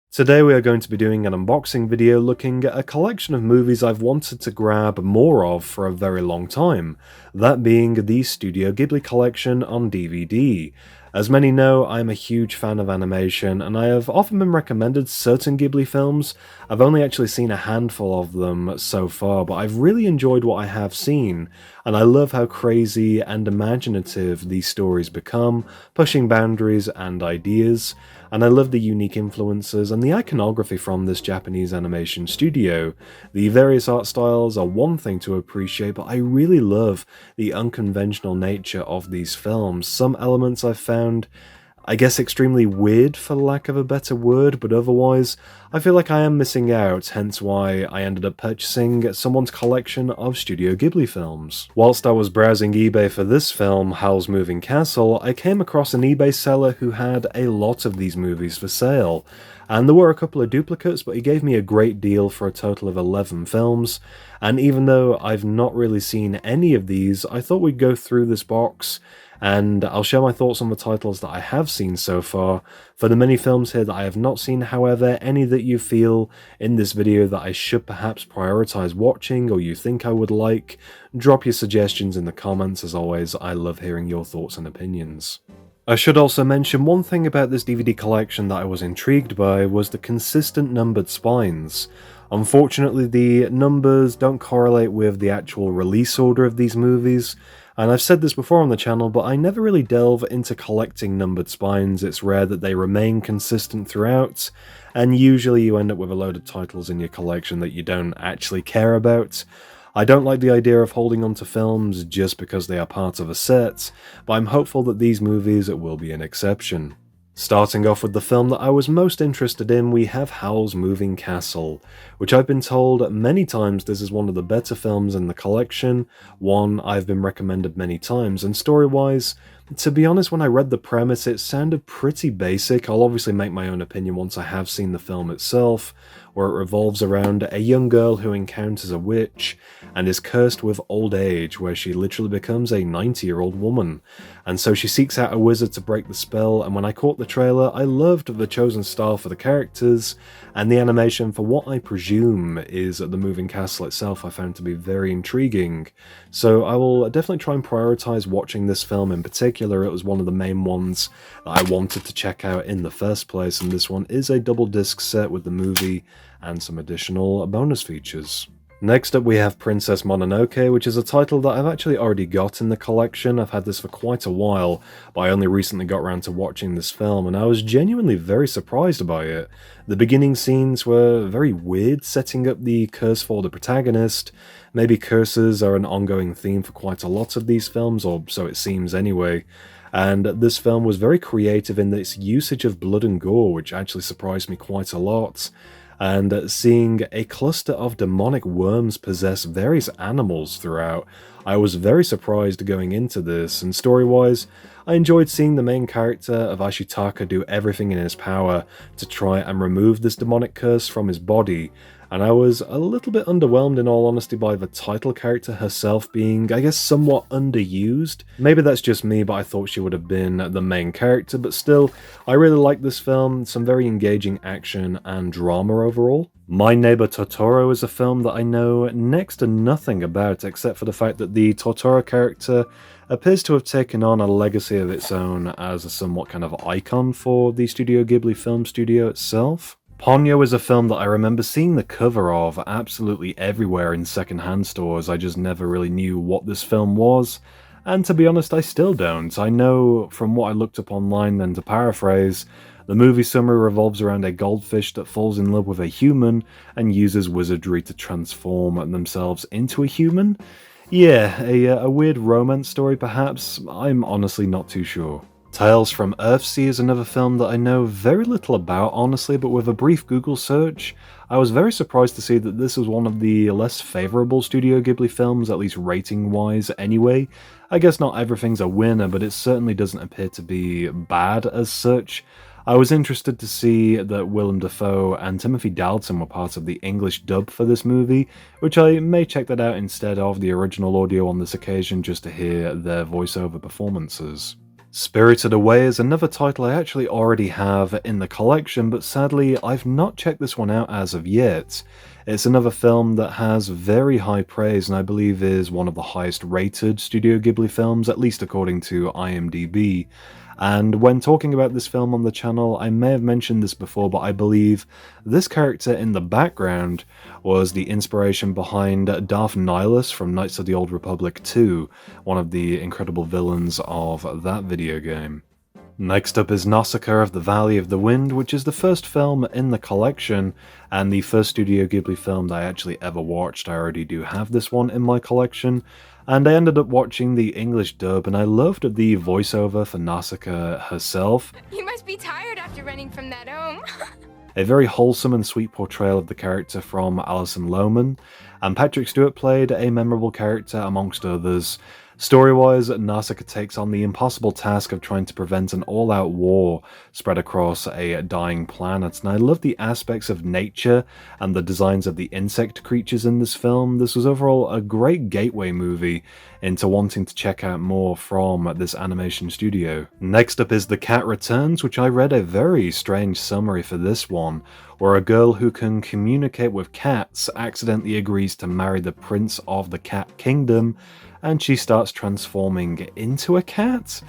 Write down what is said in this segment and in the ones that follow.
Today we are going to be doing an unboxing video looking at a collection of movies I've wanted to grab more of for a very long time, that being the Studio Ghibli collection on DVD. As many know, I'm a huge fan of animation, and I have often been recommended certain Ghibli films. I've only actually seen a handful of them so far, but I've really enjoyed what I have seen, and I love how crazy and imaginative these stories become, pushing boundaries and ideas. And I love the unique influences and the iconography from this Japanese animation studio. The various art styles are one thing to appreciate, but I really love the unconventional nature of these films. Some elements I've found, I guess, extremely weird for lack of a better word, but otherwise, I feel like I am missing out, hence why I ended up purchasing someone's collection of Studio Ghibli films. Whilst I was browsing eBay for this film, Howl's Moving Castle, I came across an eBay seller who had a lot of these movies for sale. And there were a couple of duplicates, but he gave me a great deal for a total of 11 films. And even though I've not really seen any of these, I thought we'd go through this box and I'll share my thoughts on the titles that I have seen so far. For the many films here that I have not seen, however, any that you feel in this video that I should perhaps prioritize watching or you think I would like, drop your suggestions in the comments. As always, I love hearing your thoughts and opinions. I should also mention one thing about this DVD collection that I was intrigued by was the consistent numbered spines. Unfortunately, the numbers don't correlate with the actual release order of these movies, and I've said this before on the channel, but I never really delve into collecting numbered spines. It's rare that they remain consistent throughout, and usually you end up with a load of titles in your collection that you don't actually care about. I don't like the idea of holding on to films just because they are part of a set, but I'm hopeful that these movies will be an exception. Starting off with the film that I was most interested in, we have Howl's Moving Castle, which I've been told many times this is one of the better films in the collection, one I've been recommended many times, and story-wise, to be honest, when I read the premise, it sounded pretty basic. I'll obviously make my own opinion once I have seen the film itself, where it revolves around a young girl who encounters a witch and is cursed with old age, where she literally becomes a 90-year-old woman. And so she seeks out a wizard to break the spell, and when I caught the trailer, I loved the chosen style for the characters, and the animation for what I presume is the moving castle itself I found to be very intriguing. So I will definitely try and prioritize watching this film in particular. It was one of the main ones that I wanted to check out in the first place, and this one is a double disc set with the movie and some additional bonus features. Next up we have Princess Mononoke, which is a title that I've actually already got in the collection. I've had this for quite a while, but I only recently got around to watching this film, and I was genuinely very surprised by it. The beginning scenes were very weird, setting up the curse for the protagonist. Maybe curses are an ongoing theme for quite a lot of these films, or so it seems anyway. And this film was very creative in its usage of blood and gore, which actually surprised me quite a lot. And seeing a cluster of demonic worms possess various animals throughout, I was very surprised going into this, and story-wise, I enjoyed seeing the main character of Ashitaka do everything in his power to try and remove this demonic curse from his body, and I was a little bit underwhelmed in all honesty by the title character herself being, I guess, somewhat underused. Maybe that's just me, but I thought she would have been the main character, but still, I really liked this film, some very engaging action and drama overall. My Neighbor Totoro is a film that I know next to nothing about, except for the fact that the Totoro character appears to have taken on a legacy of its own as a somewhat kind of icon for the Studio Ghibli film studio itself. Ponyo is a film that I remember seeing the cover of absolutely everywhere in second-hand stores. I just never really knew what this film was, and to be honest, I still don't. I know from what I looked up online, then to paraphrase, the movie summary revolves around a goldfish that falls in love with a human and uses wizardry to transform themselves into a human. Yeah, a weird romance story perhaps, I'm honestly not too sure. Tales from Earthsea is another film that I know very little about, honestly, but with a brief Google search, I was very surprised to see that this was one of the less favourable Studio Ghibli films, at least rating-wise anyway. I guess not everything's a winner, but it certainly doesn't appear to be bad as such. I was interested to see that Willem Dafoe and Timothy Dalton were part of the English dub for this movie, which I may check that out instead of the original audio on this occasion just to hear their voiceover performances. Spirited Away is another title I actually already have in the collection, but sadly I've not checked this one out as of yet. It's another film that has very high praise and I believe is one of the highest rated Studio Ghibli films, at least according to IMDb. And when talking about this film on the channel, I may have mentioned this before, but I believe this character in the background was the inspiration behind Darth Nihilus from Knights of the Old Republic 2, one of the incredible villains of that video game. Next up is Nausicaa of the Valley of the Wind, which is the first film in the collection, and the first Studio Ghibli film that I actually ever watched. I already do have this one in my collection, and I ended up watching the English dub, and I loved the voiceover for Nausicaa herself. You must be tired after running from that home. A very wholesome and sweet portrayal of the character from Alison Lohman, and Patrick Stewart played a memorable character amongst others. Story-wise, Nausicaa takes on the impossible task of trying to prevent an all-out war spread across a dying planet, and I love the aspects of nature and the designs of the insect creatures in this film. This was overall a great gateway movie into wanting to check out more from this animation studio. Next up is The Cat Returns, which I read a very strange summary for this one, where a girl who can communicate with cats accidentally agrees to marry the Prince of the Cat Kingdom, and she starts transforming into a cat?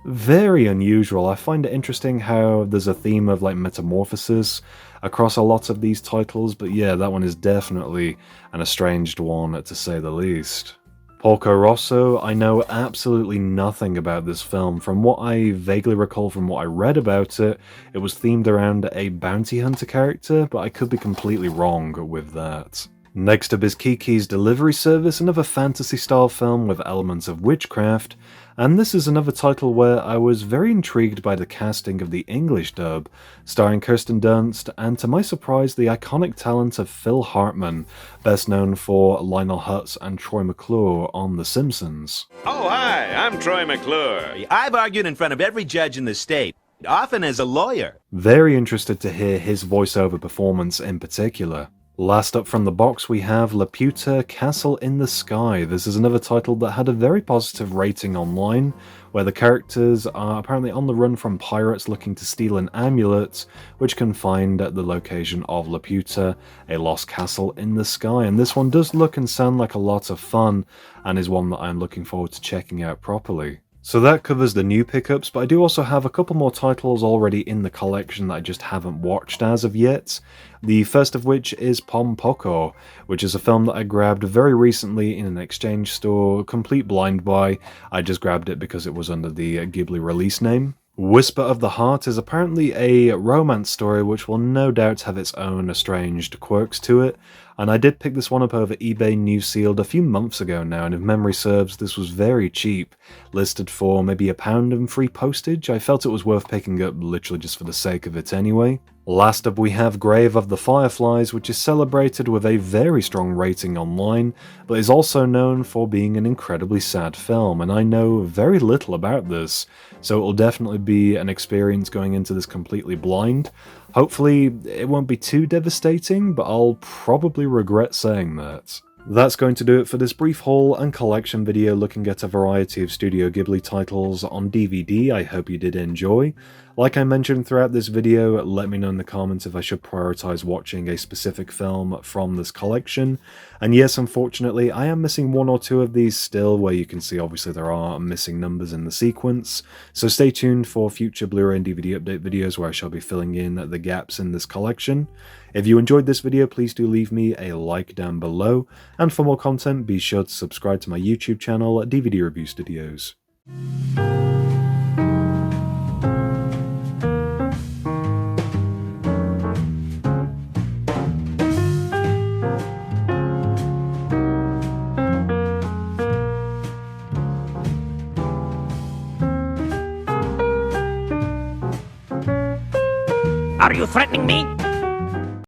Very unusual. I find it interesting how there's a theme of like metamorphosis across a lot of these titles, but yeah, that one is definitely an estranged one to say the least. Porco Rosso, I know absolutely nothing about this film. From what I vaguely recall from what I read about it, it was themed around a bounty hunter character, but I could be completely wrong with that. Next up is Kikis Delivery Service, another fantasy-style film with elements of witchcraft, and this is another title where I was very intrigued by the casting of the English dub, starring Kirsten Dunst, and to my surprise, the iconic talent of Phil Hartman, best known for Lionel Hutz and Troy McClure on The Simpsons. Oh, hi, I'm Troy McClure. I've argued in front of every judge in the state, often as a lawyer. Very interested to hear his voiceover performance in particular. Last up from the box we have Lauta Castle in the Sky. This is another title that had a very positive rating online, where the characters are apparently on the run from pirates looking to steal an amulet, which can find at the location of Lauta, a lost castle in the sky. And this one does look and sound like a lot of fun, and is one that I'm looking forward to checking out properly. So that covers the new pickups, but I do also have a couple more titles already in the collection that I just haven't watched as of yet. The first of which is Poco Poco, which is a film that I grabbed very recently in an exchange store, complete blind buy. I just grabbed it because it was under the Ghibli release name. Whisper of the Heart is apparently a romance story which will no doubt have its own estranged quirks to it, and I did pick this one up over eBay new sealed a few months ago now, and if memory serves, this was very cheap, listed for maybe £1 and free postage. I felt it was worth picking up literally just for the sake of it anyway. Last up we have Grave of the Fireflies, which is celebrated with a very strong rating online, but is also known for being an incredibly sad film, and I know very little about this, so it will definitely be an experience going into this completely blind. Hopefully it won't be too devastating, but I'll probably regret saying that. That's going to do it for this brief haul and collection video looking at a variety of Studio Ghibli titles on DVD. I hope you did enjoy. Like I mentioned throughout this video, let me know in the comments if I should prioritize watching a specific film from this collection. And yes, unfortunately, I am missing one or two of these still, where you can see obviously there are missing numbers in the sequence. So stay tuned for future Blu-ray and DVD update videos where I shall be filling in the gaps in this collection. If you enjoyed this video, please do leave me a like down below, and for more content, be sure to subscribe to my YouTube channel, DVD Review Studios. Are you threatening me?